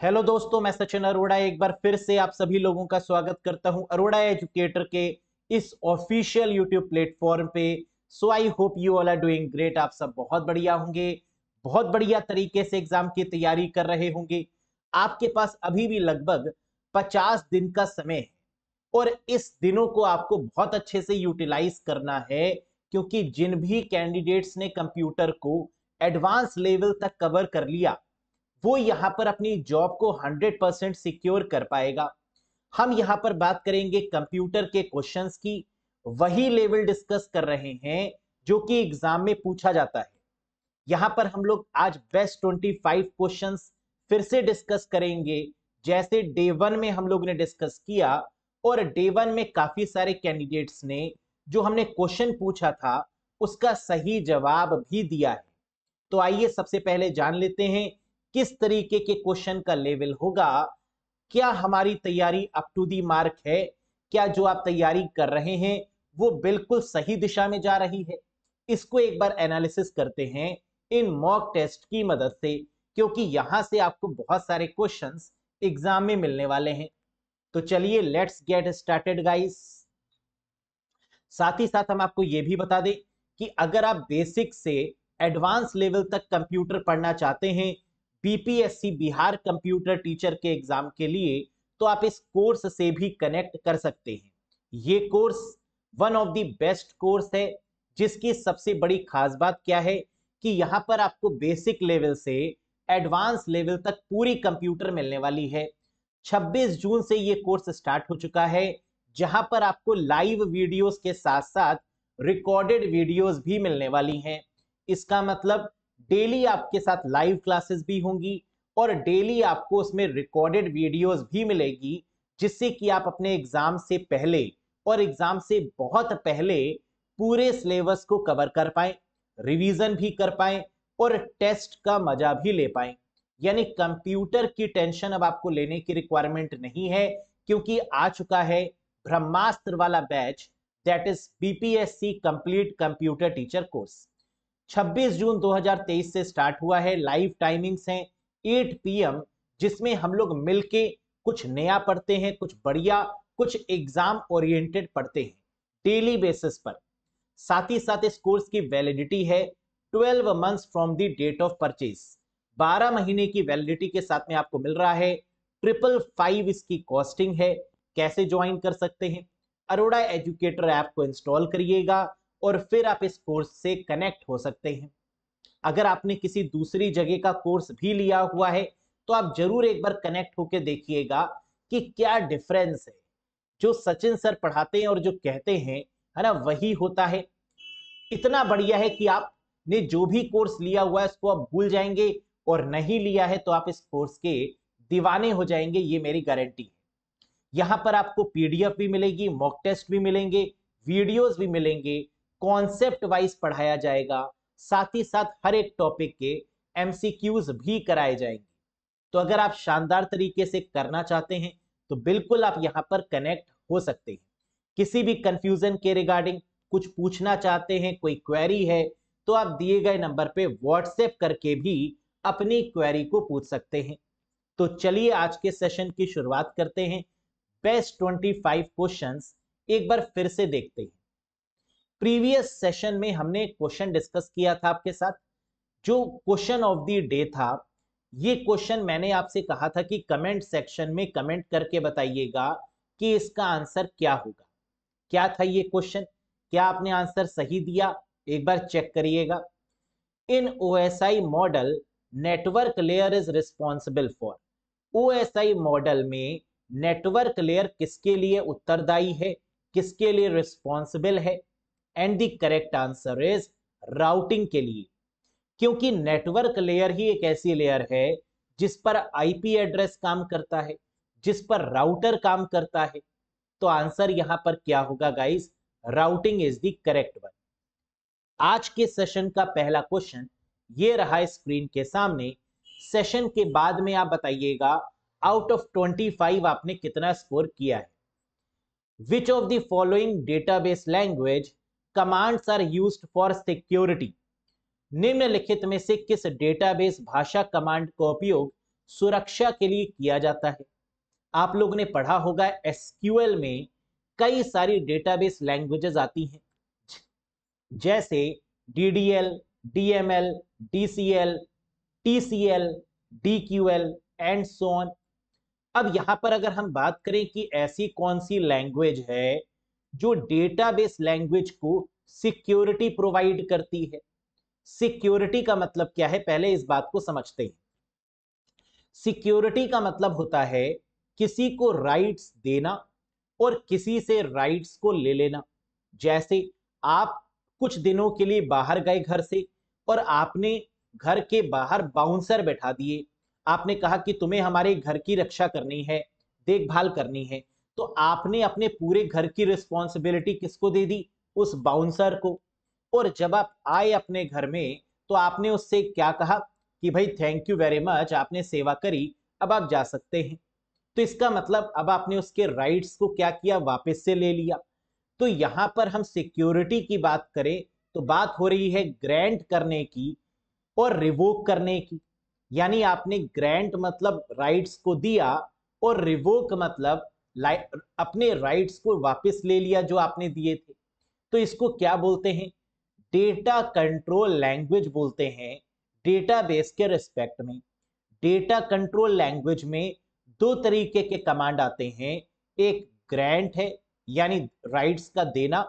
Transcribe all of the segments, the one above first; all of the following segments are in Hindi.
हेलो दोस्तों, मैं सचिन अरोड़ा एक बार फिर से आप सभी लोगों का स्वागत करता हूं अरोड़ा एजुकेटर के इस ऑफिशियल यूट्यूब प्लेटफॉर्म पे। So I hope you all are doing great. आप सब बहुत बढ़िया होंगे, बहुत बढ़िया तरीके से एग्जाम की तैयारी कर रहे होंगे। आपके पास अभी भी लगभग 50 दिन का समय है और इस दिनों को आपको बहुत अच्छे से यूटिलाइज करना है, क्योंकि जिन भी कैंडिडेट्स ने कंप्यूटर को एडवांस लेवल तक कवर कर लिया वो यहां पर अपनी जॉब को 100% सिक्योर कर पाएगा। हम यहां पर बात करेंगे कंप्यूटर के क्वेश्चंस की, वही लेवल डिस्कस कर रहे हैं जो कि एग्जाम में पूछा जाता है। यहां पर हम लोग आज बेस्ट 25 क्वेश्चंस फिर से डिस्कस करेंगे, जैसे डे 1 में हम लोग ने डिस्कस किया। और डे 1 में काफी सारे कैंडिडेट्स ने जो हमने क्वेश्चन पूछा था उसका सही जवाब भी दिया है। तो आइए सबसे पहले जान लेते हैं किस तरीके के क्वेश्चन का लेवल होगा। क्या हमारी तैयारी अप टू दी मार्क है? क्या जो आप तैयारी कर रहे हैं वो बिल्कुल सही दिशा में जा रही है? इसको एक बार एनालिसिस करते हैं इन मॉक टेस्ट की मदद से, क्योंकि यहां से आपको बहुत सारे क्वेश्चंस एग्जाम में मिलने वाले हैं। तो चलिए लेट्स गेट स्टार्टेड गाइस। साथ ही साथ हम आपको यह भी बता दें कि अगर आप बेसिक से एडवांस लेवल तक कंप्यूटर पढ़ना चाहते हैं बीपीएससी बिहार कंप्यूटर टीचर के एग्जाम के लिए, तो आप इस कोर्स से भी कनेक्ट कर सकते हैं। ये course one of the best course है, जिसकी सबसे बड़ी खास बात क्या है कि यहां पर आपको बेसिक लेवल से एडवांस लेवल तक पूरी कंप्यूटर मिलने वाली है। 26 जून से ये कोर्स स्टार्ट हो चुका है, जहां पर आपको लाइव वीडियोस के साथ साथ रिकॉर्डेड वीडियोस भी मिलने वाली हैं। इसका मतलब डेली आपके साथ लाइव क्लासेस भी होंगी और डेली आपको उसमें रिकॉर्डेड वीडियोस भी मिलेगी, जिससे कि आप अपने एग्जाम से पहले और एग्जाम से बहुत पहले पूरे सिलेबस को कवर कर पाए, रिवीजन भी कर पाए और टेस्ट का मजा भी ले पाए। यानी कंप्यूटर की टेंशन अब आपको लेने की रिक्वायरमेंट नहीं है, क्योंकि आ चुका है ब्रह्मास्त्र वाला batch, that is BPSC complete computer teacher course. 26 जून 2023 से स्टार्ट हुआ है। लाइव टाइमिंग्स हैं 8 पीएम, जिसमें हम लोग मिलके कुछ नया पढ़ते हैं, कुछ बढ़िया, कुछ एग्जाम ओरिएंटेड पढ़ते हैं डेली बेसिस पर। साथ ही साथ इस कोर्स की वैलिडिटी है 12 months from the date of purchase. 12 महीने की वैलिडिटी के साथ में आपको मिल रहा है। 555 इसकी कॉस्टिंग है। कैसे ज्वाइन कर सकते हैं? अरोड़ा एजुकेटर ऐप को इंस्टॉल करिएगा और फिर आप इस कोर्स से कनेक्ट हो सकते हैं। अगर आपने किसी दूसरी जगह का कोर्स भी लिया हुआ है तो आप जरूर एक बार कनेक्ट होकर देखिएगा कि क्या डिफरेंस है। जो सचिन सर पढ़ाते हैं और जो कहते हैं, है ना, वही होता है। इतना बढ़िया है कि आपने जो भी कोर्स लिया हुआ है उसको आप भूल जाएंगे, और नहीं लिया है तो आप इस कोर्स के दीवाने हो जाएंगे, ये मेरी गारंटी है। यहां पर आपको पीडीएफ भी मिलेगी, मॉक टेस्ट भी मिलेंगे, वीडियोस भी मिलेंगे, कॉन्सेप्ट वाइज पढ़ाया जाएगा, साथ ही साथ हर एक टॉपिक के एमसीक्यूज भी कराए जाएंगे। तो अगर आप शानदार तरीके से करना चाहते हैं तो बिल्कुल आप यहां पर कनेक्ट हो सकते हैं। किसी भी कंफ्यूजन के रिगार्डिंग कुछ पूछना चाहते हैं, कोई क्वेरी है, तो आप दिए गए नंबर पे व्हाट्सएप करके भी अपनी क्वेरी को पूछ सकते हैं। तो चलिए आज के सेशन की शुरुआत करते हैं। बेस्ट 25 क्वेश्चंस एक बार फिर से देखते हैं। प्रीवियस सेशन में हमने क्वेश्चन डिस्कस किया था आपके साथ। जो क्वेश्चन ऑफ द डे था, ये क्वेश्चन मैंने आपसे कहा था कि कमेंट सेक्शन में कमेंट करके बताइएगा कि इसका आंसर क्या होगा। क्या था ये क्वेश्चन? क्या आपने आंसर सही दिया? एक बार चेक करिएगा। इन OSI model network layer is responsible for. OSI model में नेटवर्क लेयर किसके लिए उत्तरदायी है, किसके लिए रिस्पॉन्सिबल है? And the correct answer is routing के लिए, क्योंकि नेटवर्क लेयर ही एक ऐसी लेयर है जिस पर आईपी एड्रेस काम करता है, जिस पर राउटर काम करता है। तो आंसर यहां पर क्या होगा guys? Routing is the correct one. आज के सेशन का पहला क्वेश्चन ये रहा स्क्रीन के सामने। सेशन के बाद में आप बताइएगा आउट ऑफ 25 आपने कितना स्कोर किया है। Which of the following database language commands are used for security. निम्नलिखित में से किस डेटाबेस भाषा कमांड का उपयोग सुरक्षा के लिए किया जाता है। आप लोगों ने पढ़ा होगा एसक्यूएल में कई सारी डेटाबेस लैंग्वेजेस आती हैं, जैसे DDL, DML, DCL, TCL, DQL and so on. अब यहां पर अगर हम बात करें कि ऐसी कौन सी लैंग्वेज है जो डेटाबेस लैंग्वेज को सिक्योरिटी प्रोवाइड करती है। सिक्योरिटी का मतलब क्या है, पहले इस बात को समझते हैं। सिक्योरिटी का मतलब होता है किसी को राइट्स देना और किसी से राइट्स को ले लेना। जैसे आप कुछ दिनों के लिए बाहर गए घर से और आपने घर के बाहर बाउंसर बैठा दिए। आपने कहा कि तुम्हें हमारे घर की रक्षा करनी है, देखभाल करनी है, तो आपने अपने पूरे घर की रिस्पॉन्सिबिलिटी किसको दे दी? उस बाउंसर को। और जब आप आए अपने घर में तो आपने उससे क्या कहा कि भाई थैंक यू वेरी मच, आपने सेवा करी, अब आप जा सकते हैं। तो इसका मतलब अब आपने उसके राइट्स को क्या किया? वापस से ले लिया। तो यहां पर हम सिक्योरिटी की बात करें तो बात हो रही है ग्रांट करने की और रिवोक करने की। यानी आपने ग्रांट मतलब राइट्स को दिया और रिवोक मतलब अपने राइट्स को वापस ले लिया जो आपने दिए थे। तो इसको क्या बोलते हैं? डेटा कंट्रोल लैंग्वेज बोलते हैं डेटाबेस के रिस्पेक्ट में। डेटा कंट्रोल लैंग्वेज में दो तरीके के कमांड आते हैं, एक ग्रांट है यानी राइट्स का देना,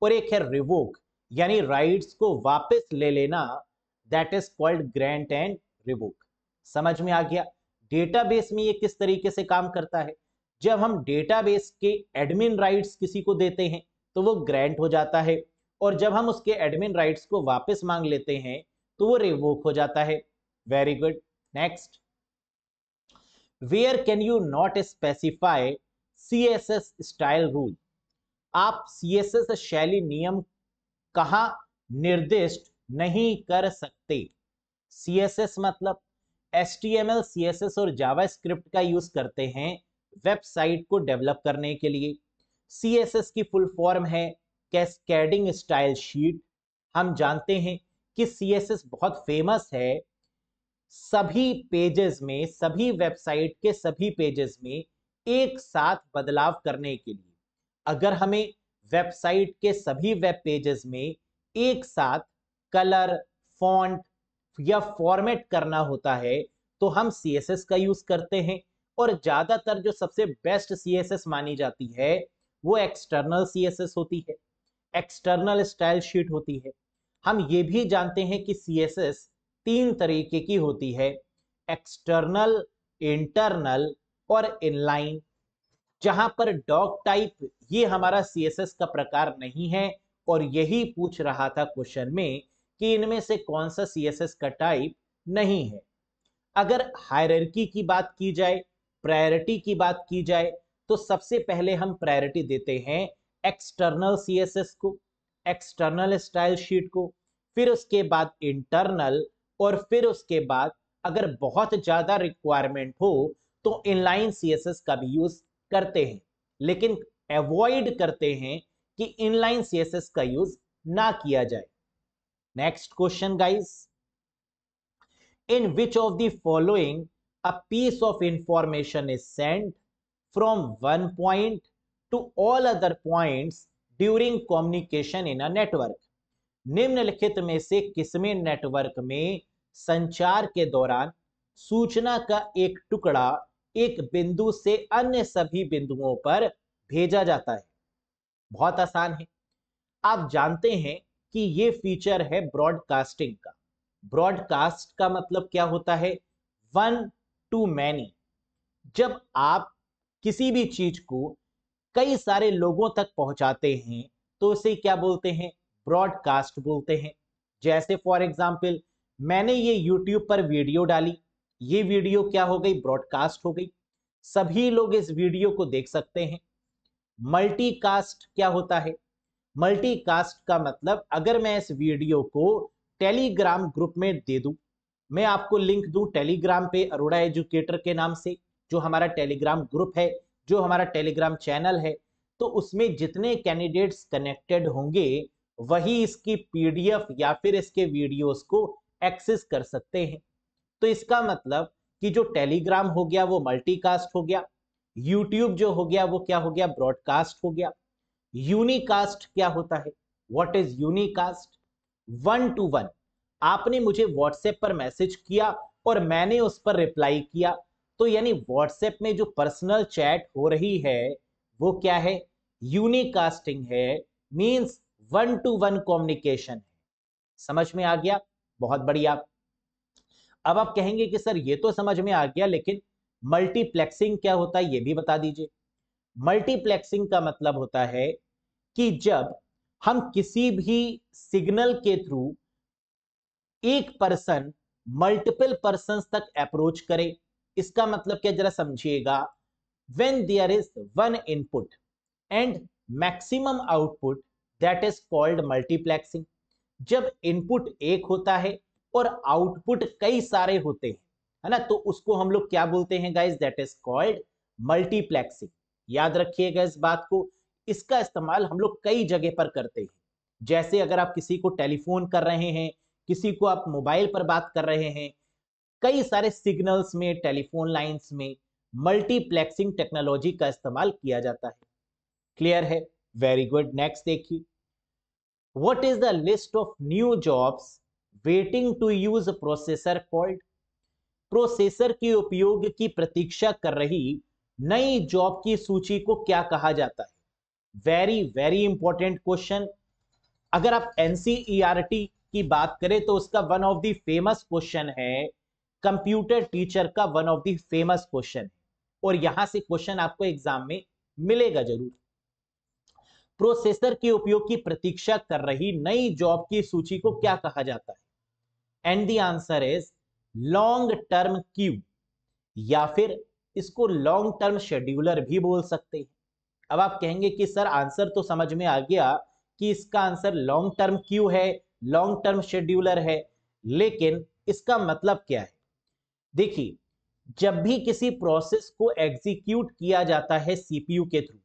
और एक है रिवोक यानी राइट्स को वापस ले लेना। That is called grant and revoke. समझ में आ गया? डेटाबेस में ये किस तरीके से काम करता है। जब हम डेटाबेस के एडमिन राइट्स किसी को देते हैं तो वो ग्रांट हो जाता है, और जब हम उसके एडमिन राइट्स को वापस मांग लेते हैं तो वो रिवोक हो जाता है। Very good. Next, where can you not specify CSS style rule. आप CSS शैली नियम कहां निर्दिष्ट नहीं कर सकते? CSS मतलब HTML, CSS और जावास्क्रिप्ट का यूज करते हैं वेबसाइट को डेवलप करने के लिए। CSS की फुल फॉर्म है कैस्केडिंग स्टाइल शीट। हम जानते हैं कि CSS बहुत फेमस है। सभी पेजेस में, सभी वेबसाइट के सभी पेजेस में एक साथ बदलाव करने के लिए, अगर हमें वेबसाइट के सभी वेब पेजेस में एक साथ कलर, फॉन्ट या फॉर्मेट करना होता है तो हम CSS का यूज करते हैं। और ज्यादातर जो सबसे बेस्ट CSS मानी जाती है वो एक्सटर्नल CSS होती है, एक्सटर्नल स्टाइल शीट होती है। हम ये भी जानते हैं कि CSS तीन तरीके की होती है, एक्सटर्नल, इंटरनल और इनलाइन। जहां पर डॉग टाइप ये हमारा CSS का प्रकार नहीं है, और यही पूछ रहा था क्वेश्चन में कि इनमें से कौन सा CSS का टाइप नहीं है। अगर हायरार्की की बात की जाए, प्रायोरिटी की बात की जाए, तो सबसे पहले हम प्रायोरिटी देते हैं एक्सटर्नल CSS को, एक्सटर्नल स्टाइल शीट को, फिर उसके बाद इंटरनल, और फिर उसके बाद अगर बहुत ज्यादा रिक्वायरमेंट हो तो इनलाइन CSS का भी यूज करते हैं, लेकिन अवॉइड करते हैं कि इनलाइन CSS का यूज ना किया जाए। Next question guys, in which of the following a piece of information is sent from one point to all other points during communication in a network। निम्नलिखित में से किसमें नेटवर्क में संचार के दौरान सूचना का एक टुकड़ा एक बिंदु से अन्य सभी बिंदुओं पर भेजा जाता है? बहुत आसान है। आप जानते हैं कि ये फीचर है ब्रॉडकास्टिंग का। ब्रॉडकास्ट का मतलब क्या होता है? One two many. जब आप किसी भी चीज को कई सारे लोगों तक पहुंचाते हैं तो उसे क्या बोलते हैं? ब्रॉडकास्ट बोलते हैं। जैसे फॉर एग्जाम्पल मैंने ये यूट्यूब पर वीडियो डाली, ये वीडियो क्या हो गई? ब्रॉडकास्ट हो गई, सभी लोग इस वीडियो को देख सकते हैं। मल्टीकास्ट क्या होता है? मल्टीकास्ट का मतलब अगर मैं इस वीडियो को टेलीग्राम ग्रुप में दे दूं, मैं आपको लिंक दूं टेलीग्राम पे अरोड़ा एजुकेटर के नाम से, जो हमारा टेलीग्राम ग्रुप है, जो हमारा टेलीग्राम चैनल है, तो उसमें जितने कैंडिडेट्स कनेक्टेड होंगे वही इसकी PDF या फिर इसके वीडियोस को एक्सेस कर सकते हैं। तो इसका मतलब कि जो टेलीग्राम हो गया वो मल्टीकास्ट हो गया, यूट्यूब जो हो गया वो क्या हो गया, ब्रॉडकास्ट हो गया। यूनिकास्ट क्या होता है, व्हाट इज यूनिकास्ट? 1-to-1, आपने मुझे व्हाट्सएप पर मैसेज किया और मैंने उस पर रिप्लाई किया, तो यानी व्हाट्सएप में जो पर्सनल चैट हो रही है वो क्या है, यूनिकास्टिंग है, मींस 1-to-1 कम्युनिकेशन है। समझ में आ गया? बहुत बढ़िया। अब आप कहेंगे कि सर ये तो समझ में आ गया, लेकिन मल्टीप्लेक्सिंग क्या होता है ये भी बता दीजिए। मल्टीप्लेक्सिंग का मतलब होता है कि जब हम किसी भी सिग्नल के थ्रू एक पर्सन मल्टीपल पर्संस तक अप्रोच करे। इसका मतलब क्या, जरा समझिएगा। when there is one input and maximum output, that is called multiplexing। जब इनपुट एक होता है और आउटपुट कई सारे होते हैं, है ना, तो उसको हम लोग क्या बोलते हैं guys, that is called multiplexing. याद रखिएगा इस बात को। इसका इस्तेमाल हम लोग कई जगह पर करते हैं। जैसे अगर आप किसी को टेलीफोन कर रहे हैं, किसी को आप मोबाइल पर बात कर रहे हैं, कई सारे सिग्नल्स में, टेलीफोन लाइंस में मल्टीप्लेक्सिंग टेक्नोलॉजी का इस्तेमाल किया जाता है। क्लियर है? Very good. नेक्स्ट देखिए, what is the list of new jobs waiting to use processor called? Processor के उपयोग की प्रतीक्षा कर रही नई जॉब की सूची को क्या कहा जाता है? Very very important question. अगर आप एनसीईआरटी की बात करें तो उसका one of the famous question है, कंप्यूटर टीचर का one of the famous question है, और यहां से क्वेश्चन आपको एग्जाम में मिलेगा जरूर। प्रोसेसर के उपयोग की प्रतीक्षा कर रही नई जॉब की सूची को क्या कहा जाता है? And the answer is long term Q, या फिर इसको लॉन्ग टर्म शेड्यूलर भी बोल सकते हैं। अब आप कहेंगे कि सर आंसर तो समझ में आ गया कि इसका आंसर लॉन्ग टर्म क्यू है, लॉन्ग टर्म शेड्यूलर है, लेकिन इसका मतलब क्या है? देखिए, जब भी किसी प्रोसेस को एग्जीक्यूट किया जाता है सीपीयू के थ्रू,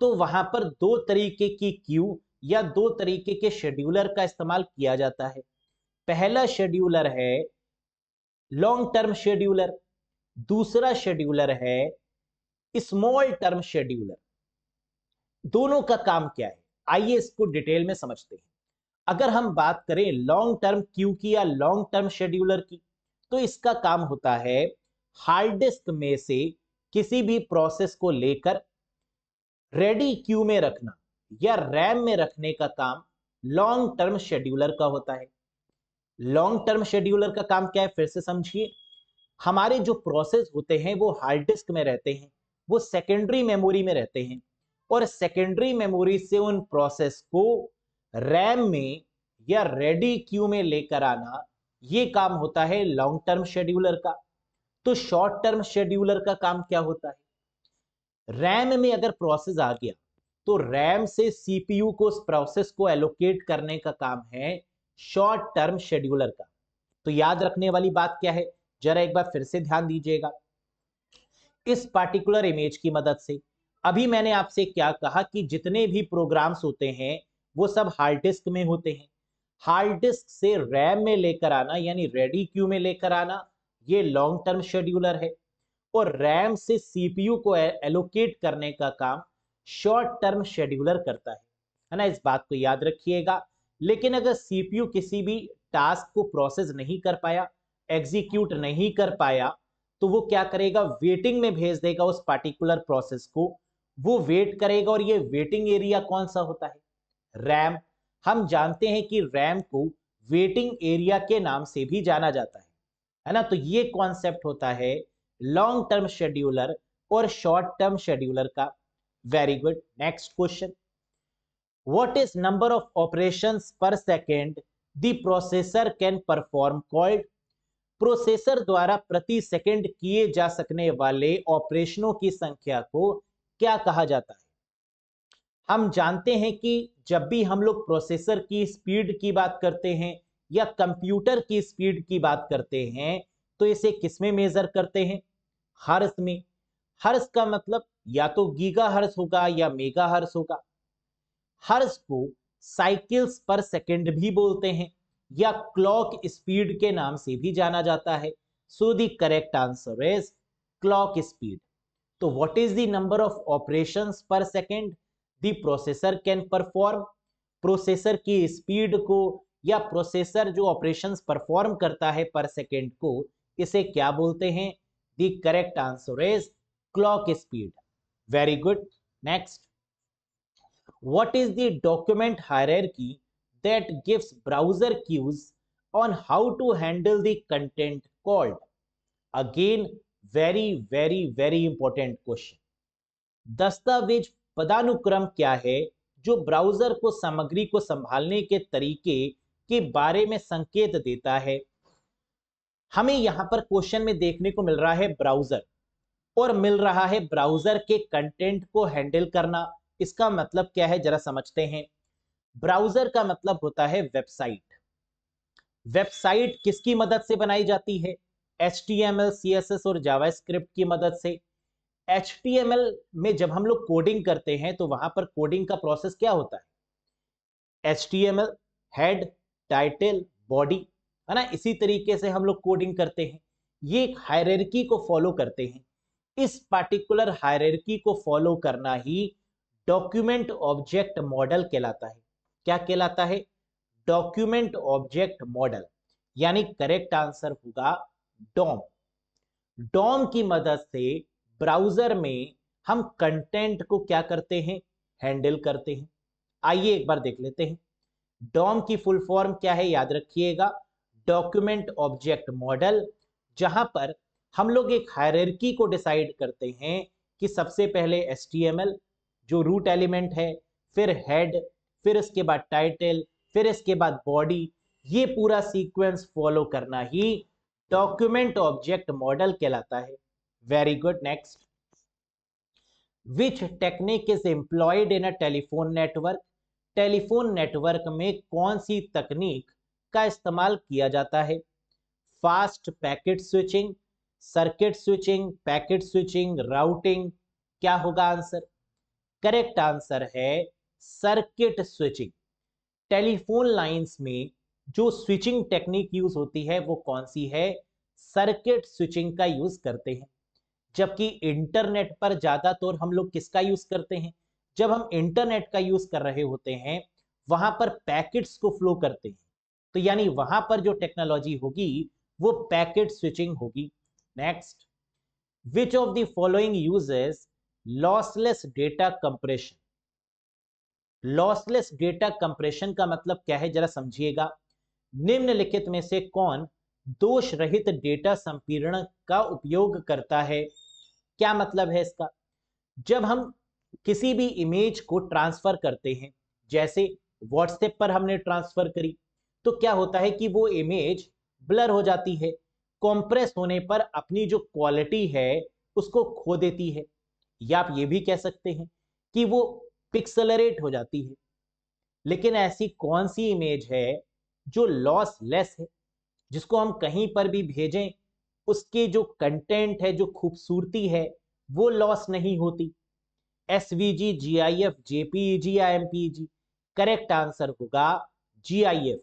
तो वहां पर दो तरीके की क्यू या दो तरीके के शेड्यूलर का इस्तेमाल किया जाता है। पहला शेड्यूलर है लॉन्ग टर्म शेड्यूलर, दूसरा शेड्यूलर है स्मॉल टर्म शेड्यूलर। दोनों का काम क्या है, आइए इसको डिटेल में समझते हैं। अगर हम बात करें लॉन्ग टर्म क्यू की या लॉन्ग टर्म शेड्यूलर की, तो इसका काम होता है हार्ड डिस्क में से किसी भी प्रोसेस को लेकर रेडी क्यू में रखना या रैम में रखने का काम लॉन्ग टर्म शेड्यूलर का होता है। लॉन्ग टर्म शेड्यूलर का काम क्या है, फिर से समझिए। हमारे जो प्रोसेस होते हैं वो हार्ड डिस्क में रहते हैं, वो सेकेंडरी मेमोरी में रहते हैं, और सेकेंडरी मेमोरी से उन प्रोसेस को रैम में या रेडी क्यू में लेकर आना, ये काम होता है लॉन्ग टर्म शेड्यूलर का। तो शॉर्ट टर्म शेड्यूलर का काम क्या होता है? रैम में अगर प्रोसेस आ गया तो रैम से सीपीयू को उस प्रोसेस को एलोकेट करने का काम है शॉर्ट टर्म शेड्यूलर का। तो याद रखने वाली बात क्या है, जरा एक बार फिर से ध्यान दीजिएगा। इस पार्टिकुलर इमेज की मदद से अभी मैंने आपसे क्या कहा कि जितने भी प्रोग्राम्स होते हैं वो सब हार्ड डिस्क में होते हैं। हार्ड डिस्क से रैम में लेकर आना यानी रेडी क्यू में लेकर आना, ये लॉन्ग टर्म शेड्यूलर है, और रैम से सीपीयू को एलोकेट करने का काम शॉर्ट टर्म शेड्यूलर करता है ना, इस बात को याद रखिएगा। लेकिन अगर सीपीयू किसी भी टास्क को प्रोसेस नहीं कर पाया, एग्जीक्यूट नहीं कर पाया, तो वो क्या करेगा, वेटिंग में भेज देगा उस पार्टिकुलर प्रोसेस को। वो वेट करेगा, और ये वेटिंग एरिया कौन सा होता है, रैम। हम जानते हैं कि रैम को वेटिंग एरिया के नाम से भी जाना जाता है ना। तो ये कॉन्सेप्ट होता है लॉन्ग टर्म शेड्यूलर और शॉर्ट टर्म शेड्यूलर का। Very good. Next question, what is number of operations per second the processor can perform called? Processor द्वारा प्रति सेकंड किए जा सकने वाले ऑपरेशनों की संख्या को क्या कहा जाता है? हम जानते हैं कि जब भी हम लोग प्रोसेसर की स्पीड की बात करते हैं या कंप्यूटर की स्पीड की बात करते हैं, तो इसे किसमें मेजर करते हैं, हर्ट्ज में। हर्ट्ज का मतलब या तो गीगा हर्ट्ज होगा या मेगा हर्ट्ज होगा। हर्ट्ज को साइकिल्स पर सेकंड भी बोलते हैं या क्लॉक स्पीड के नाम से भी जाना जाता है। So the correct answer is clock speed. तो what is the number of operations per second the processor can perform. Processor की स्पीड को या प्रोसेसर जो ऑपरेशंस परफॉर्म करता है पर सेकेंड को, इसे क्या बोलते हैं? The correct answer is clock speed. Very good. Next, what is the document hierarchy that gives browser cues on how to handle the content called? Again, very important question. दस्तावेज पदानुक्रम क्या है जो ब्राउजर को सामग्री को संभालने के तरीके के बारे में संकेत देता है? हमें यहां पर क्वेश्चन में देखने को मिल रहा है ब्राउजर, और मिल रहा है ब्राउजर के कंटेंट को हैंडल करना. इसका मतलब क्या है जरा समझते हैं. ब्राउजर का मतलब होता है वेबसाइट. वेबसाइट किसकी मदद से बनाई जाती है? HTML, CSS और जावास्क्रिप्ट की मदद से. HTML में जब हम लोग कोडिंग करते हैं तो वहां पर कोडिंग का प्रोसेस क्या होता है? HTML हेड, टाइटल, बॉडी, है ना. इसी तरीके से हम लोग कोडिंग करते हैं. ये एक हायरार्की को फॉलो करते हैं. इस पार्टिकुलर हायरार्की को फॉलो करना ही डॉक्यूमेंट ऑब्जेक्ट मॉडल कहलाता है. क्या कहलाता है? Document object model. यानी करेक्ट आंसर होगा डॉम. डॉम की मदद से ब्राउजर में हम कंटेंट को क्या करते हैं? हैंडल करते हैं. आइए एक बार देख लेते हैं. डॉम की फुल फॉर्म क्या है? याद रखिएगा, डॉक्यूमेंट ऑब्जेक्ट मॉडल, जहां पर हम लोग एक हायरार्की को डिसाइड करते हैं कि सबसे पहले HTML जो रूट एलिमेंट है, फिर हेड, फिर इसके बाद टाइटल, फिर इसके बाद बॉडी. ये पूरा सीक्वेंस फॉलो करना ही डॉक्यूमेंट ऑब्जेक्ट मॉडल कहलाता है. Very good. Next, which technique is employed in a telephone network. Telephone network में कौन सी तकनीक का इस्तेमाल किया जाता है? Fast packet switching, circuit switching, packet switching, routing. क्या होगा आंसर? करेक्ट आंसर है सर्किट स्विचिंग. टेलीफोन लाइंस में जो स्विचिंग टेक्निक यूज होती है वो कौन सी है? सर्किट स्विचिंग का यूज करते हैं. जबकि इंटरनेट पर ज्यादातर हम लोग किसका यूज करते हैं? जब हम इंटरनेट का यूज कर रहे होते हैं वहां पर पैकेट्स को फ्लो करते हैं, तो यानी वहां पर जो टेक्नोलॉजी होगी वो पैकेट स्विचिंग होगी. Next, which of the following uses lossless data compression. Lossless data compression का मतलब क्या है जरा समझिएगा. निम्नलिखित में से कौन दोष रहित डेटा संपीड़न का उपयोग करता है? क्या मतलब है इसका? जब हम किसी भी इमेज को ट्रांसफर करते हैं, जैसे व्हाट्सएप पर हमने ट्रांसफर करी, तो क्या होता है कि वो इमेज ब्लर हो जाती है, कॉम्प्रेस होने पर अपनी जो क्वालिटी है उसको खो देती है, या आप ये भी कह सकते हैं कि वो पिक्सेलरेट हो जाती है. लेकिन ऐसी कौन सी इमेज है जो लॉस लेस है, जिसको हम कहीं पर भी भेजें उसके जो कंटेंट है, जो खूबसूरती है, वो लॉस नहीं होती? SVG, GIF, JPEG या MPEG? करेक्ट आंसर होगा GIF.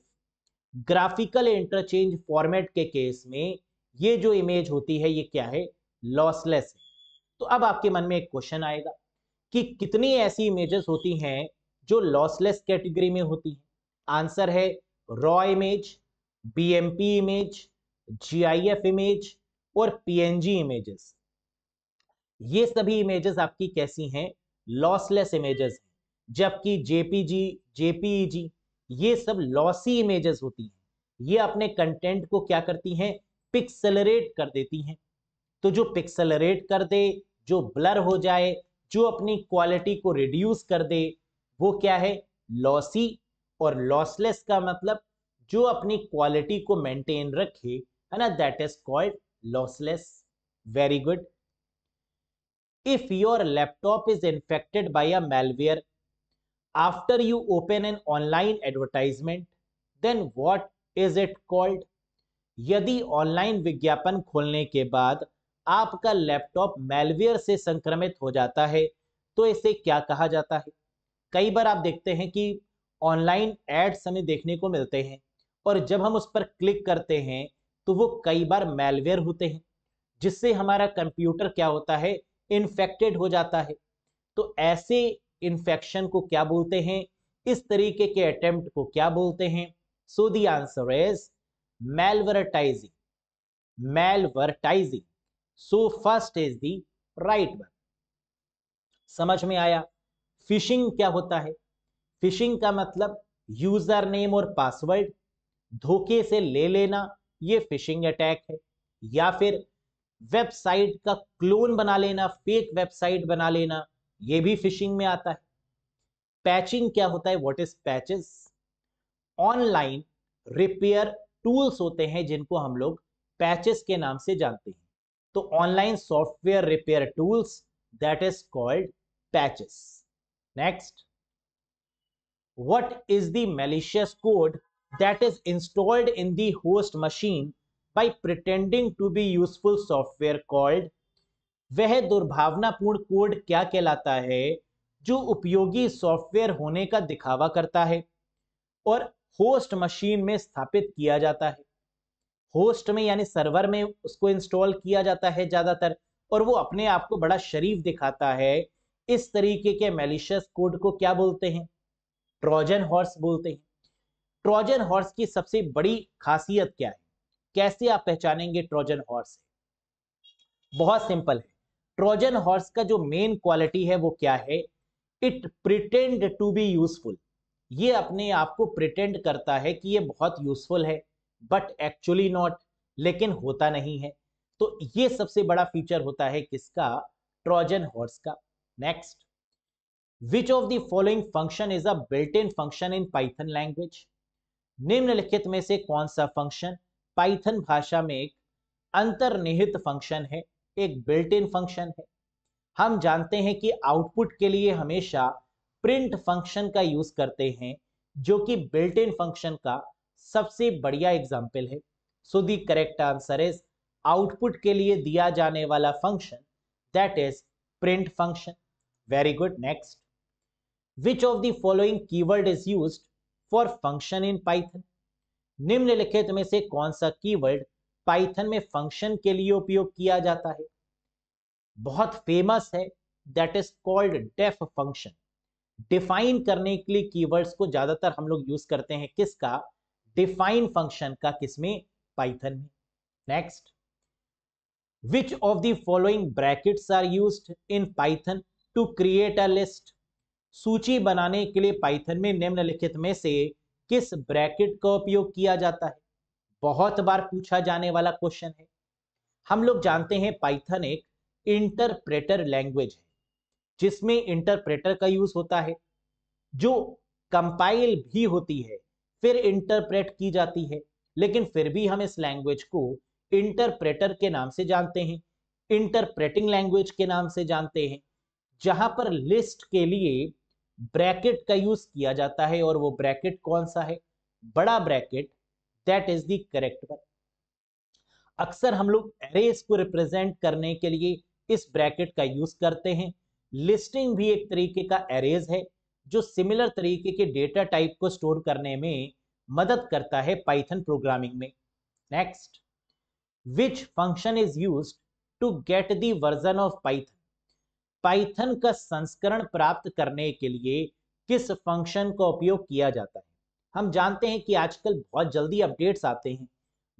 ग्राफिकल इंटरचेंज फॉर्मेट के केस में ये जो इमेज होती है ये क्या है? लॉसलेस है. तो अब आपके मन में एक क्वेश्चन आएगा कि कितनी ऐसी इमेजेस होती हैं जो लॉसलेस कैटेगरी में होती हैं? आंसर है raw image, BMP image, GIF image और PNG इमेजेस. ये सभी इमेजेस आपकी कैसी हैं? लॉसलेस इमेजेस हैं. जबकि JPG, JPEG ये सब लॉसी इमेजेस होती हैं. ये अपने कंटेंट को क्या करती हैं? पिक्सेलरेट कर देती हैं. तो जो पिक्सेलरेट कर दे, जो ब्लर हो जाए, जो अपनी क्वालिटी को रिड्यूस कर दे, वो क्या है? लॉसी. और लॉसलेस का मतलब जो अपनी क्वालिटी को मेंटेन रखे, है ना, that is called lossless. Very good. If your laptop is infected by a malware after you open an online advertisement, then what is it called? यदि ऑनलाइन विज्ञापन खोलने के बाद आपका लैपटॉप मैलवेयर से संक्रमित हो जाता है तो इसे क्या कहा जाता है? कई बार आप देखते हैं कि ऑनलाइन एड्स हमें देखने को मिलते हैं और जब हम उस पर क्लिक करते हैं तो वो कई बार मैलवेयर होते हैं, जिससे हमारा कंप्यूटर क्या होता है, इन्फेक्टेड हो जाता है। तो ऐसे इन्फेक्शन को क्या बोलते हैं, इस तरीके के अटेम्प्ट को क्या बोलते हैं? So the answer is malvertising. Malvertising, so first is the right one. समझ में आया? फिशिंग क्या होता है? फिशिंग का मतलब यूजर नेम और पासवर्ड धोखे से ले लेना, ये फिशिंग अटैक है। या फिर वेबसाइट का क्लोन बना लेना, फेक वेबसाइट बना लेना, ये भी फिशिंग में आता है। पैचिंग क्या होता है? What is patches? Online repair tools होते हैं जिनको हम लोग पैचेस के नाम से जानते हैं। तो online software repair tools, that is called patches. Next, what is the malicious code that is installed in the host machine by pretending to be useful software called? वह दुर्भावनापूर्ण कोड क्या कहलाता है जो उपयोगी सॉफ्टवेयर होने का दिखावा करता है और होस्ट मशीन में स्थापित किया जाता है? होस्ट में यानी सर्वर में उसको इंस्टॉल किया जाता है ज्यादातर, और वो अपने आप को बड़ा शरीफ दिखाता है। इस तरीके के मैलिशियस कोड को क्या बोलते हैं? ट्रोजन हॉर्स बोलते हैं। ट्रोजन हॉर्स की सबसे बड़ी खासियत क्या है? कैसे आप पहचानेंगे ट्रोजन हॉर्स? बहुत सिंपल है। ट्रोजन हॉर्स का जो मेन क्वालिटी है वो क्या है? It pretend to be useful. ये अपने आप को प्रिटेंड करता है कि ये बहुत यूजफुल है, बट एक्चुअली नॉट, लेकिन होता नहीं है। तो ये सबसे बड़ा फीचर होता है किसका? ट्रोजन हॉर्स का। Next, Which of the following function is a built-in function in Python language? निम्नलिखित में से कौन सा फंक्शन पाइथन भाषा में एक अंतर्निहित फंक्शन है, एक बिल्ट इन फंक्शन है? हम जानते हैं कि आउटपुट के लिए हमेशा प्रिंट फंक्शन का यूज करते हैं, जो कि बिल्ट इन फंक्शन का सबसे बढ़िया एग्जाम्पल है। So the correct answer is output के लिए दिया जाने वाला function, that is print function. Very good. Next, Which of the following keyword is used for function in Python? निम्नलिखित में से कौन सा कीवर्ड पाइथन में फंक्शन के लिए उपयोग किया जाता है? बहुत फेमस है, that is called def function. Define करने के लिए कीवर्ड्स को ज्यादातर हम लोग यूज करते हैं किसका? डिफाइन फंक्शन का। किसमें? पाइथन में। Next, Which of the following brackets are used in Python to create a list? सूची बनाने के लिए पाइथन में निम्नलिखित में से किस ब्रैकेट का उपयोग किया जाता है? बहुत बार पूछा जाने वाला क्वेश्चन है। हम लोग जानते हैं पाइथन एक इंटरप्रेटर लैंग्वेज है, जिसमें इंटरप्रेटर का यूज होता है, जो कंपाइल भी होती है, फिर इंटरप्रेट की जाती है। लेकिन फिर भी हम इस लैंग्वेज को इंटरप्रेटर के नाम से जानते हैं, इंटरप्रेटिंग लैंग्वेज के नाम से जानते हैं, जहां पर लिस्ट के लिए ब्रैकेट का यूज किया जाता है। और वो ब्रैकेट कौन सा है? बड़ा bracket, that is the correct one. अक्सर हम लोग एरेज को रिप्रेजेंट करने के लिए इस ब्रैकेट का यूज करते हैं। लिस्टिंग भी एक तरीके का एरेज है, जो सिमिलर तरीके के डेटा टाइप को स्टोर करने में मदद करता है पाइथन प्रोग्रामिंग में। Next, which function is used to get the version of Python? Python का संस्करण प्राप्त करने के लिए किस फंक्शन का उपयोग किया जाता है? हम जानते हैं कि आजकल बहुत जल्दी अपडेट्स आते हैं,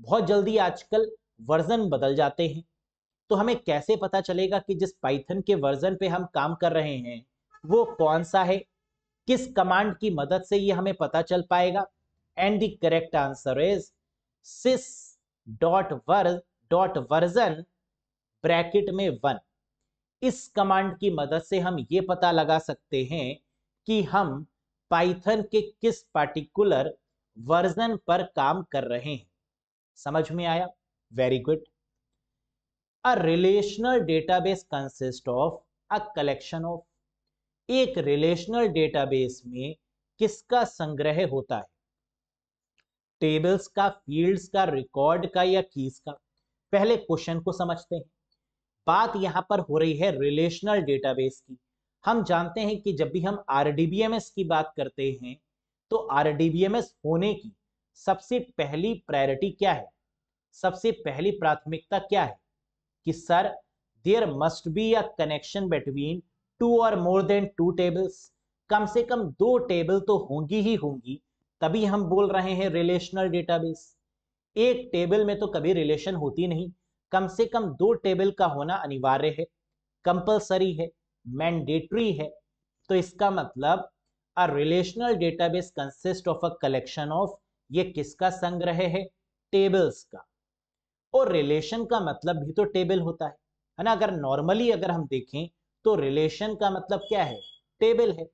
बहुत जल्दी आजकल वर्जन बदल जाते हैं। तो हमें कैसे पता चलेगा कि जिस पाइथन के वर्जन पे हम काम कर रहे हैं वो कौन सा है? किस कमांड की मदद से ये हमें पता चल पाएगा? And the correct answer is sys dot version bracket में 1। इस कमांड की मदद से हम ये पता लगा सकते हैं कि हम पाइथन के किस पार्टिकुलर वर्जन पर काम कर रहे हैं। समझ में आया? Very good. A relational database consist of a collection of. एक रिलेशनल डेटाबेस में किसका संग्रह होता है? टेबल्स का, फील्ड्स का, रिकॉर्ड का, या कीज का? पहले क्वेश्चन को समझते हैं। बात यहां पर हो रही है रिलेशनल डेटाबेस की। हम जानते हैं कि जब भी हम आरडीबीएमएस की बात करते हैं तो आरडीबीएमएस होने की सबसे पहली प्रायोरिटी क्या है? सबसे पहली प्राथमिकता क्या है कि sir there must be a connection between two or more than two tables, कम से कम दो टेबल तो होंगी ही होंगी, तभी हम बोल रहे हैं रिलेशनल डेटाबेस। एक टेबल में तो कभी रिलेशन होती नहीं, कम से कम दो टेबल का होना अनिवार्य है, कंपलसरी है, मैंडेटरी है। तो इसका मतलब a relational database consist of a collection of, ये किसका संग्रह है, टेबल्स का। और रिलेशन का मतलब भी तो टेबल होता है ना। अगर नॉर्मली अगर हम देखें तो रिलेशन का मतलब क्या है, टेबल है।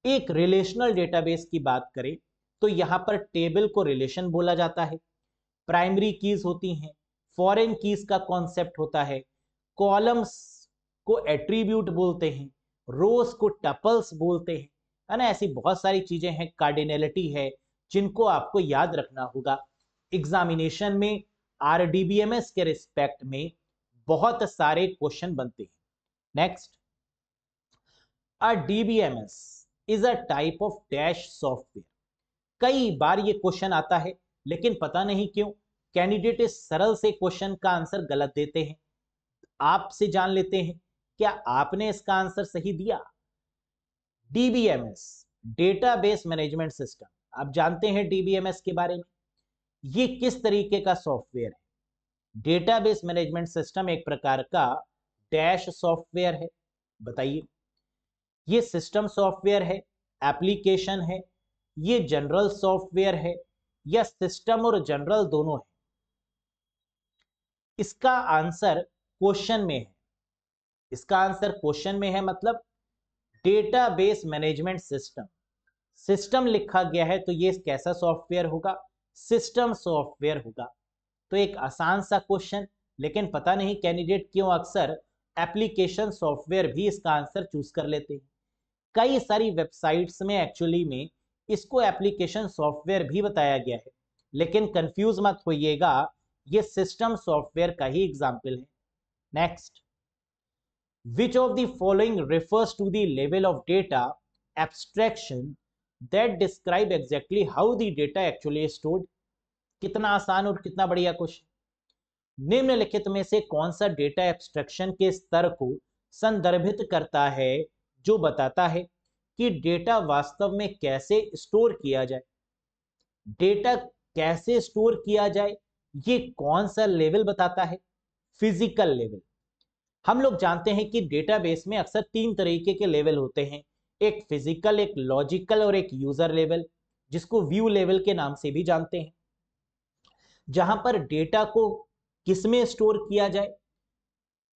एक रिलेशनल डेटाबेस की बात करें तो यहां पर टेबल को रिलेशन बोला जाता है, प्राइमरी कीज होती हैं, फॉरेन कीज का कॉन्सेप्ट होता है, कॉलम्स को एट्रीब्यूट बोलते हैं, रोज को टपल्स बोलते हैं, है ना। ऐसी बहुत सारी चीजें हैं, कार्डिनलिटी है, जिनको आपको याद रखना होगा। एग्जामिनेशन में आरडीबीएमएस के रिस्पेक्ट में बहुत सारे क्वेश्चन बनते हैं। Next, a DBMS is a type of dash software. कई बार ये क्वेश्चन आता है, लेकिन पता नहीं क्यों कैंडिडेट इस सरल से क्वेश्चन का आंसर गलत देते हैं। आपसे जान लेते हैं, क्या आपने इसका आंसर सही दिया। डीबीएमएस, डेटाबेस मैनेजमेंट सिस्टम, आप जानते हैं डीबीएमएस के बारे में, ये किस तरीके का सॉफ्टवेयर है। डेटाबेस मैनेजमेंट सिस्टम एक प्रकार का डैश सॉफ्टवेयर है। बताइए, ये सिस्टम सॉफ्टवेयर है, एप्लीकेशन है, ये जनरल सॉफ्टवेयर है, या सिस्टम और जनरल दोनों है। इसका आंसर क्वेश्चन में है, इसका आंसर क्वेश्चन में है, मतलब डेटाबेस मैनेजमेंट सिस्टम। सिस्टम लिखा गया है तो ये कैसा सॉफ्टवेयर होगा, सिस्टम सॉफ्टवेयर होगा। तो एक आसान सा क्वेश्चन, लेकिन पता नहीं कैंडिडेट क्यों अक्सर एप्लीकेशन सॉफ्टवेयर भी इसका आंसर चूज कर लेते हैं। कई सारी वेबसाइट्स में एक्चुअली में इसको एप्लीकेशन सॉफ्टवेयर भी बताया गया है, लेकिन कंफ्यूज मत होइएगा, ये सिस्टम सॉफ्टवेयर का ही एग्जाम्पल है। Next, which of the following refers to the level of data abstraction that describe exactly how the data actually is stored। कितना आसान और कितना बढ़िया क्वेश्चन। निम्नलिखित में से कौन सा डेटा एब्स्ट्रैक्शन के स्तर को संदर्भित करता है, जो बताता है कि डेटा वास्तव में कैसे स्टोर किया जाए। डेटा कैसे स्टोर किया जाए, ये कौन सा लेवल बताता है, फिजिकल लेवल। हम लोग जानते हैं कि डेटाबेस में अक्सर तीन तरीके के लेवल होते हैं, एक फिजिकल, एक लॉजिकल और एक यूजर लेवल, जिसको व्यू लेवल के नाम से भी जानते हैं। जहां पर डेटा को किसमें स्टोर किया जाए,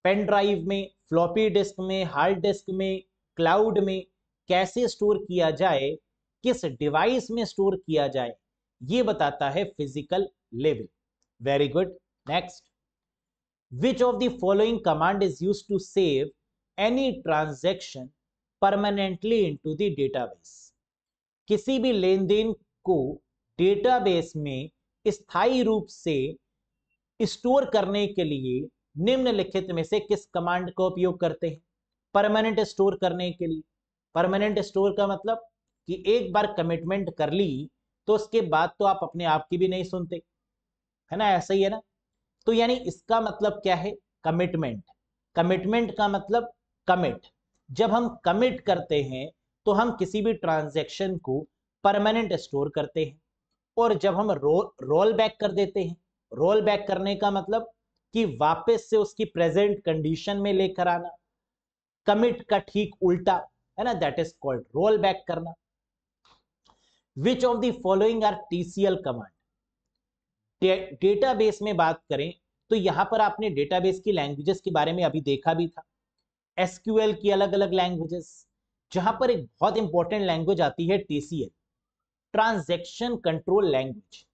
पेन ड्राइव में, फ्लॉपी डिस्क में, हार्ड डिस्क में, क्लाउड में, कैसे स्टोर किया जाए, किस डिवाइस में स्टोर किया जाए, ये बताता है physical level. Very good. Next, which of the following command is used to save any transaction permanently into the database। किसी भी लेन देन को डेटाबेस में स्थायी रूप से स्टोर करने के लिए निम्नलिखित में से किस कमांड का उपयोग करते हैं। परमानेंट स्टोर करने के लिए, परमानेंट स्टोर का मतलब कि एक बार कमिटमेंट कर ली तो उसके बाद तो आप अपने आप की भी नहीं सुनते, है ना, ऐसा ही है ना। तो यानी इसका मतलब क्या है, कमिटमेंट। कमिटमेंट का मतलब कमिट। जब हम कमिट करते हैं तो हम किसी भी ट्रांजैक्शन को परमानेंट स्टोर करते हैं, और जब हम रोल बैक कर देते हैं, रोल बैक करने का मतलब कि वापस से उसकी प्रेजेंट कंडीशन में लेकर आना, कमिट का ठीक उल्टा, है ना, that is called roll back करना। Which of the following are TCL command. Database में बात करें तो यहां पर आपने डेटाबेस की लैंग्वेजेस के बारे में अभी देखा भी था, एसक्यूएल की अलग अलग लैंग्वेजेस, जहां पर एक बहुत इंपॉर्टेंट लैंग्वेज आती है टीसीएल, ट्रांजैक्शन कंट्रोल लैंग्वेज।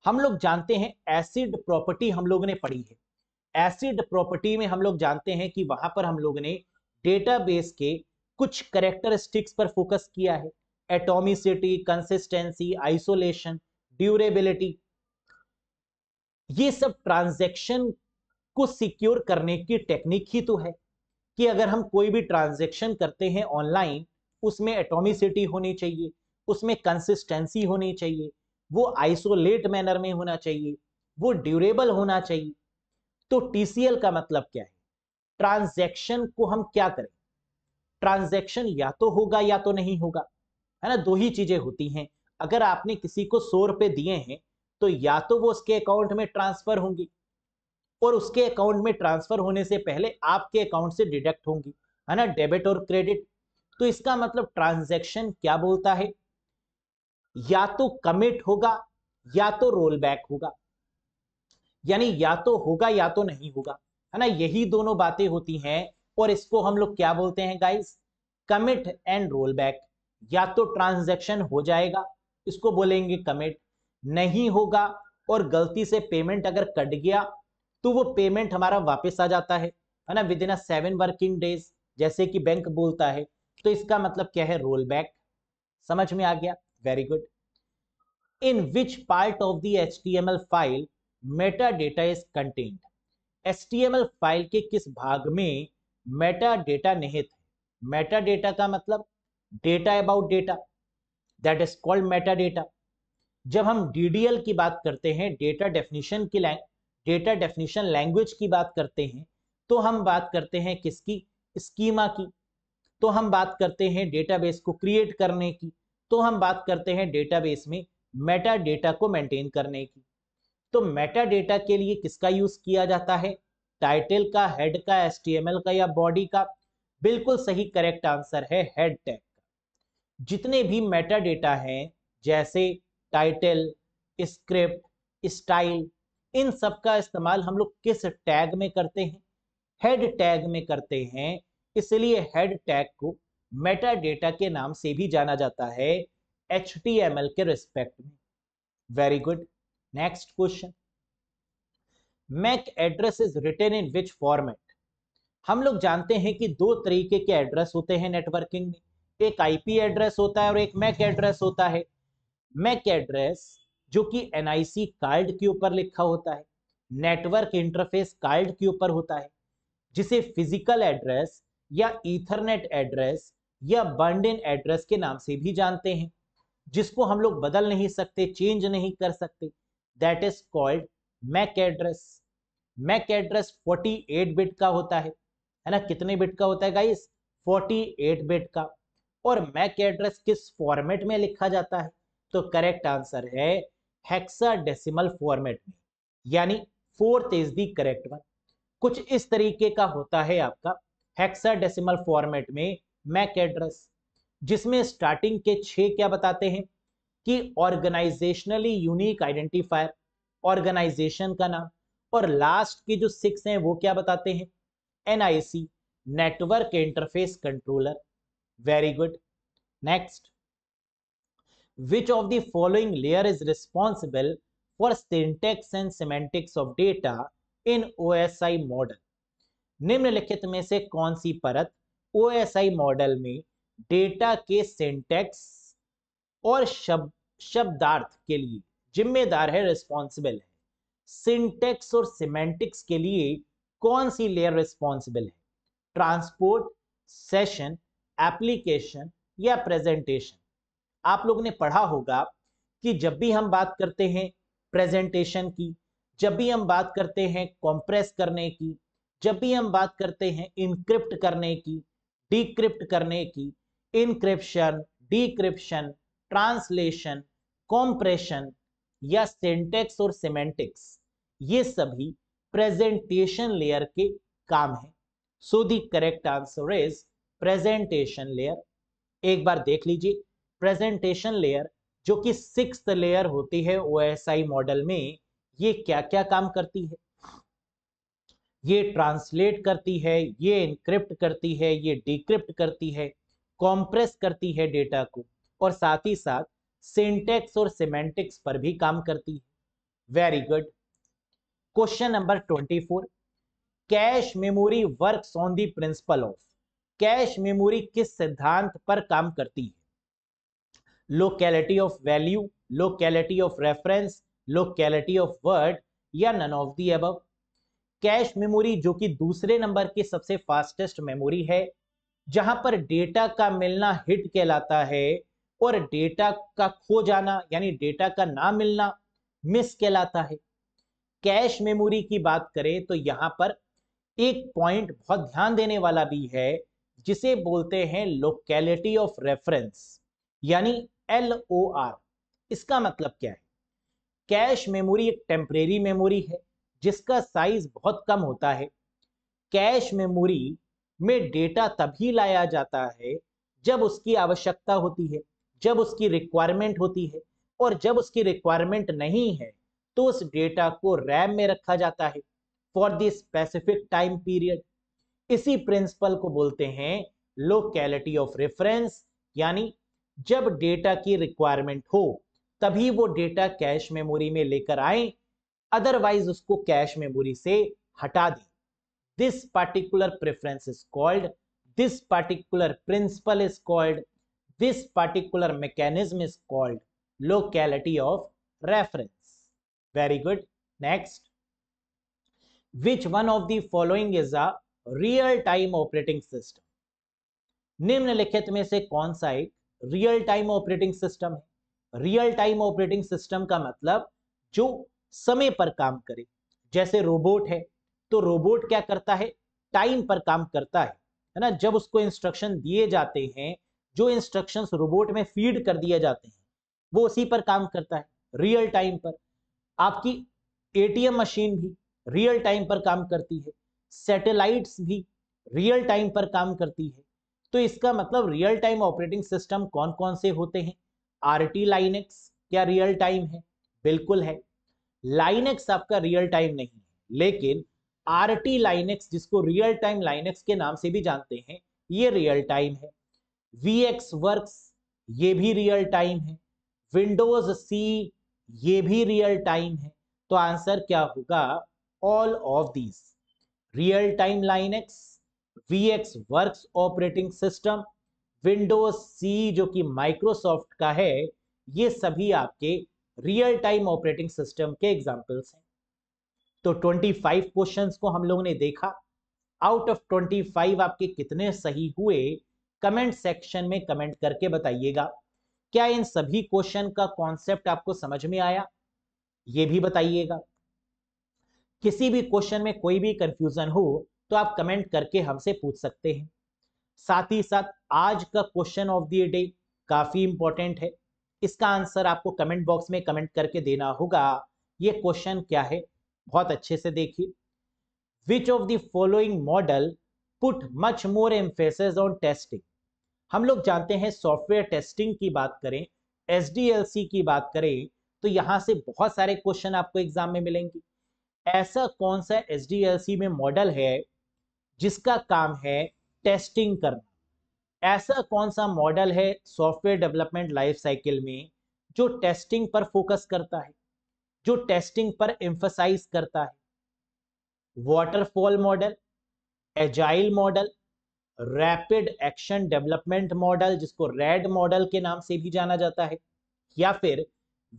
हम लोग जानते हैं एसिड प्रॉपर्टी हम लोगों ने पढ़ी है। एसिड प्रॉपर्टी में हम लोग जानते हैं कि वहां पर हम लोग ने डेटाबेस के कुछ कैरेक्टरिस्टिक्स पर फोकस किया है, एटॉमिसिटी, कंसिस्टेंसी, आइसोलेशन, ड्यूरेबिलिटी। ये सब ट्रांजैक्शन को सिक्योर करने की टेक्निक ही तो है कि अगर हम कोई भी ट्रांजैक्शन करते हैं ऑनलाइन, उसमें एटॉमिसिटी होनी चाहिए, उसमें कंसिस्टेंसी होनी चाहिए, वो आइसोलेट मैनर में होना चाहिए, वो ड्यूरेबल होना चाहिए। तो TCL का मतलब क्या है? ट्रांजैक्शन को हम क्या करें? ट्रांजैक्शन या तो होगा या तो नहीं होगा, है ना, दो ही चीजें होती हैं। अगर आपने किसी को 100 रुपए दिए हैं तो या तो वो उसके अकाउंट में ट्रांसफर होंगी और उसके अकाउंट में ट्रांसफर होने से पहले आपके अकाउंट से डिडक्ट होंगी, है ना, डेबिट और क्रेडिट। तो इसका मतलब ट्रांजैक्शन क्या बोलता है? या तो कमिट होगा या तो रोल बैक होगा, यानी या तो होगा या तो नहीं होगा, है ना, यही दोनों बातें होती हैं। और इसको हम लोग क्या बोलते हैं guys? Commit and roll back. या तो ट्रांजैक्शन हो जाएगा, इसको बोलेंगे कमिट, नहीं होगा और गलती से पेमेंट अगर कट गया तो वो पेमेंट हमारा वापस आ जाता है ना, विद इन 7 वर्किंग डेज, जैसे कि बैंक बोलता है। तो इसका मतलब क्या है? Roll back. समझ में आ गया? Very good. In which part of the HTML file Meta data is contained? HTML file के किस भाग में मेटा डेटा निहित है? मेटा डेटा का मतलब data about data, that is called Meta data. जब हम DDL की बात करते हैं, डेटा डेफिनेशन लैंग्वेज की बात करते हैं, तो हम बात करते हैं किसकी? स्कीमा की। तो हम बात करते हैं डेटाबेस को क्रिएट करने की। तो हम बात करते हैं डेटाबेस में मेटा डेटा को मेंटेन करने की। तो मेटा डेटा के लिए किसका यूज किया जाता है? टाइटल का, हेड का, HTML का या बॉडी का? बिल्कुल सही, करेक्ट आंसर है हेड टैग का। जितने भी मेटा डेटा हैं, जैसे टाइटल, स्क्रिप्ट, स्टाइल, इन सब का इस्तेमाल हम लोग किस टैग में करते हैं? हेड टैग में करते हैं। इसलिए हेड टैग को मेटा डेटा के नाम से भी जाना जाता है HTML के रिस्पेक्ट में। Very good. Next question, MAC address is written in which format? हम लोग जानते हैं कि दो तरीके के एड्रेस होते हैं नेटवर्किंग में, एक IP एड्रेस होता है और एक मैक एड्रेस होता है। मैक एड्रेस जो कि NIC कार्ड के ऊपर लिखा होता है, नेटवर्क इंटरफेस कार्ड के ऊपर होता है, जिसे फिजिकल एड्रेस या ईथरनेट एड्रेस या बर्न्ड इन एड्रेस के नाम से भी जानते हैं, जिसको हम लोग बदल नहीं सकते, चेंज नहीं कर सकते, that is called MAC address. MAC address 48 bit का होता है ना, कितने बिट का होता है गाइस? 48 बिट का। और मैक एड्रेस किस फॉर्मेट में लिखा जाता है? तो करेक्ट आंसर है हेक्साडेसिमल फॉर्मेट में, यानी 4th is the correct one. कुछ इस तरीके का होता है आपका हेक्साडेसिमल फॉर्मेट में मैक एड्रेस, जिसमें स्टार्टिंग के 6 क्या बताते हैं? कि ऑर्गेनाइजेशनली यूनिक आइडेंटिफायर, ऑर्गेनाइजेशन का नाम, और लास्ट के जो 6 हैं वो क्या बताते हैं? NIC, network interface controller. Very good. Next, which of the following layer is responsible for syntax and semantics of data in OSI model? निम्नलिखित में से कौन सी परत OSI मॉडल में डेटा के सिंटैक्स और शब्दार्थ के लिए जिम्मेदार है, रिस्पॉन्सिबल है? सिंटैक्स और सिमेंटिक्स के लिए कौन सी लेयर रिस्पॉन्सिबल है? ट्रांसपोर्ट, सेशन, एप्लीकेशन या प्रेजेंटेशन? आप लोगों ने पढ़ा होगा कि जब भी हम बात करते हैं प्रेजेंटेशन की, जब भी हम बात करते हैं कॉम्प्रेस करने की, जब भी हम बात करते हैं इनक्रिप्ट करने की, डिक्रिप्ट करने की, इनक्रिप्शन, डिक्रिप्शन, ट्रांसलेशन, कॉम्प्रेशन या सिंटैक्स और सिमेंटिक्स, ये सभी प्रेजेंटेशन लेयर के काम है। So the correct answer is presentation layer. एक बार देख लीजिए, प्रेजेंटेशन लेयर जो कि 6th लेयर होती है OSI मॉडल में, ये क्या क्या काम करती है? ये ट्रांसलेट करती है, ये इनक्रिप्ट करती है, ये डिक्रिप्ट करती है, कॉम्प्रेस करती है डेटा को, और साथ ही साथ सिंटैक्स और सिमेंटिक्स पर भी काम करती है। Very good. Question number 24, cache memory works on the principle of? Cache memory किस सिद्धांत पर काम करती है? Locality of value, locality of reference, locality of word या none of the above? Cache memory जो कि दूसरे नंबर की सबसे फास्टेस्ट मेमोरी है, जहां पर डेटा का मिलना हिट कहलाता है और डेटा का खो जाना यानी डेटा का ना मिलना मिस कहलाता है। कैश मेमोरी की बात करें तो यहां पर एक पॉइंट बहुत ध्यान देने वाला भी है, जिसे बोलते हैं लोकेलिटी ऑफ रेफरेंस, यानी LOR। इसका मतलब क्या है? कैश मेमोरी एक टेम्परेरी मेमोरी है जिसका साइज बहुत कम होता है। कैश मेमोरी में डेटा तभी लाया जाता है जब उसकी आवश्यकता होती है, जब उसकी रिक्वायरमेंट होती है, और जब उसकी रिक्वायरमेंट नहीं है तो उस डेटा को रैम में रखा जाता है for the specific time period. इसी प्रिंसिपल को बोलते हैं लोकेलिटी ऑफ रेफरेंस, यानी जब डेटा की रिक्वायरमेंट हो तभी वो डेटा कैश मेमोरी में लेकर आए, अदरवाइज उसको कैश मेमोरी से हटा दें। This particular preference is called, this particular principle is called, this particular mechanism is called locality of reference. Very good. Next, which one of the following is a real time operating system? निम्नलिखित में से कौन सा एक रियल टाइम ऑपरेटिंग सिस्टम है? रियल टाइम ऑपरेटिंग सिस्टम का मतलब जो समय पर काम करे। जैसे रोबोट है तो रोबोट क्या करता है? टाइम पर काम करता है ना। जब उसको इंस्ट्रक्शन दिए जाते हैं, जो इंस्ट्रक्शंस रोबोट में फीड कर दिए जाते हैं, वो उसी पर काम करता है, रियल टाइम पर। आपकी ATM मशीन भी रियल टाइम पर काम करती है, सैटेलाइट्स भी रियल टाइम पर काम करती है। तो इसका मतलब रियल टाइम ऑपरेटिंग सिस्टम कौन कौन से होते हैं? RT लाइनेक्स क्या रियल टाइम है? बिल्कुल है। लाइनेक्स आपका रियल टाइम नहीं है, लेकिन RT लाइनेक्स, जिसको रियल टाइम लाइनेक्स के नाम से भी जानते हैं, ये रियल टाइम है। VX वर्क्स ये भी रियल टाइम है। विंडोज C ये भी रियल टाइम है। तो आंसर क्या होगा? All of these. Real time Linux, VX works operating system, Windows C जो कि माइक्रोसॉफ्ट का है, ये सभी आपके रियल टाइम ऑपरेटिंग सिस्टम के एग्जांपल्स हैं। तो 25 क्वेश्चंस को हम लोगों ने देखा। आउट ऑफ 25 आपके कितने सही हुए? कमेंट सेक्शन में कमेंट करके बताइएगा। क्या इन सभी क्वेश्चन का कॉन्सेप्ट आपको समझ में आया? ये भी बताइएगा। किसी भी क्वेश्चन में कोई भी कंफ्यूजन हो तो आप कमेंट करके हमसे पूछ सकते हैं। साथ ही साथ आज का क्वेश्चन ऑफ द डे काफी इंपॉर्टेंट है, इसका आंसर आपको कमेंट बॉक्स में कमेंट करके देना होगा। ये क्वेश्चन क्या है, बहुत अच्छे से देखिए। विच of the following model put much more emphasis on testing? हम लोग जानते हैं सॉफ्टवेयर टेस्टिंग की बात करें, SDLC की बात करें, तो यहां से बहुत सारे क्वेश्चन आपको एग्जाम में मिलेंगे। ऐसा कौन सा SDLC में मॉडल है जिसका काम है टेस्टिंग करना? ऐसा कौन सा मॉडल है सॉफ्टवेयर डेवलपमेंट लाइफ साइकिल में जो टेस्टिंग पर फोकस करता है, जो टेस्टिंग पर एम्फसाइज करता है? Waterfall model, agile model, rapid action development model जिसको रैड मॉडल के नाम से भी जाना जाता है, या फिर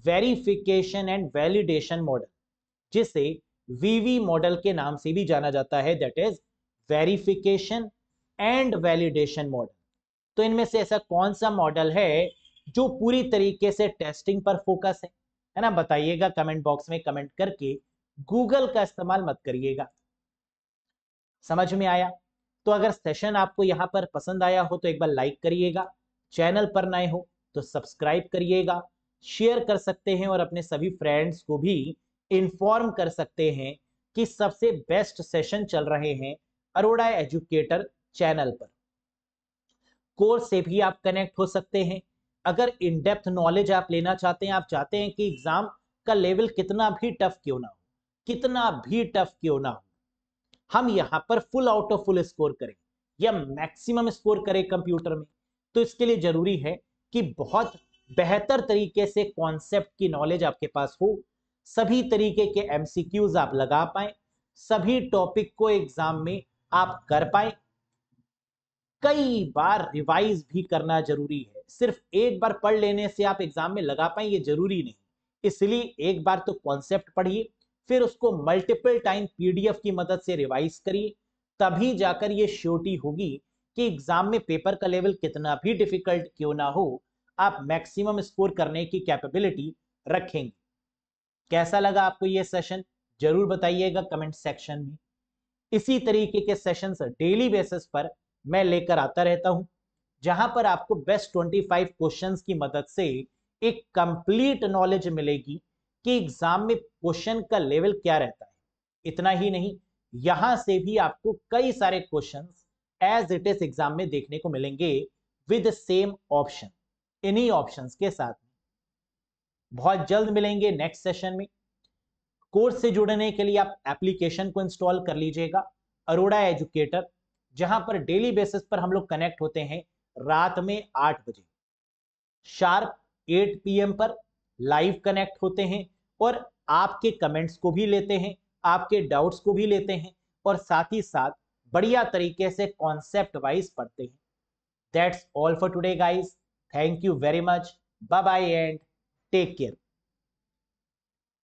वेरिफिकेशन एंड वैलिडेशन मॉडल जिसे VV मॉडल के नाम से भी जाना जाता है, that is verification and validation model. तो इनमें से ऐसा कौन सा मॉडल है जो पूरी तरीके से टेस्टिंग पर फोकस है ना? बताइएगा कमेंट बॉक्स में कमेंट करके। गूगल का इस्तेमाल मत करिएगा। समझ में आया? तो अगर सेशन आपको यहां पर पसंद आया हो तो एक बार लाइक करिएगा, चैनल पर नए हो तो सब्सक्राइब करिएगा, शेयर कर सकते हैं और अपने सभी फ्रेंड्स को भी इन्फॉर्म कर सकते हैं कि सबसे बेस्ट सेशन चल रहे हैं अरोड़ा एजुकेटर चैनल पर। कोर्स से भी आप कनेक्ट हो सकते हैं। अगर इन डेप्थ नॉलेज आप लेना चाहते हैं, आप चाहते हैं कि एग्जाम का लेवल कितना भी टफ क्यों ना हो, कितना भी टफ क्यों ना हो, हम यहां पर full out of full score करें या मैक्सिमम स्कोर करें कंप्यूटर में, तो इसके लिए जरूरी है कि बहुत बेहतर तरीके से कॉन्सेप्ट की नॉलेज आपके पास हो, सभी तरीके के MCQs आप लगा पाए, सभी टॉपिक को एग्जाम में आप कर पाए। कई बार रिवाइज भी करना जरूरी है, सिर्फ एक बार पढ़ लेने से आप एग्जाम में लगा पाए ये जरूरी नहीं। इसलिए एक बार तो कॉन्सेप्ट पढ़िए, फिर उसको मल्टीपल टाइम PDF की मदद से रिवाइज करिए, तभी जाकर ये श्योरिटी होगी कि एग्जाम में पेपर का लेवल कितना भी डिफिकल्ट क्यों ना हो, आप मैक्सिमम स्कोर करने की कैपेबिलिटी रखेंगे। कैसा लगा आपको ये सेशन? जरूर बताइएगा कमेंट सेक्शन में। इसी तरीके के सेशंस डेली बेसिस पर मैं लेकर आता रहता हूं, जहां पर आपको बेस्ट 25 क्वेश्चंस की मदद से एक कंप्लीट नॉलेज मिलेगी कि एग्जाम में क्वेश्चन का लेवल क्या रहता है। इतना ही नहीं, यहां से भी आपको कई सारे questions as it is exam में देखने को मिलेंगे विद सेम ऑप्शन, इन्हीं ऑप्शंस के साथ। बहुत जल्द मिलेंगे नेक्स्ट सेशन में। कोर्स से जुड़ने के लिए आप एप्लीकेशन को इंस्टॉल कर लीजिएगा, अरोड़ा एजुकेटर, जहां पर डेली बेसिस पर हम लोग कनेक्ट होते हैं रात में 8 बजे शार्प 8 PM पर लाइव कनेक्ट होते हैं और आपके कमेंट्स को भी लेते हैं, आपके डाउट्स को भी लेते हैं और साथ ही साथ बढ़िया तरीके से कॉन्सेप्ट वाइज पढ़ते हैं। That's all for today guys, thank you very much, bye bye and take care.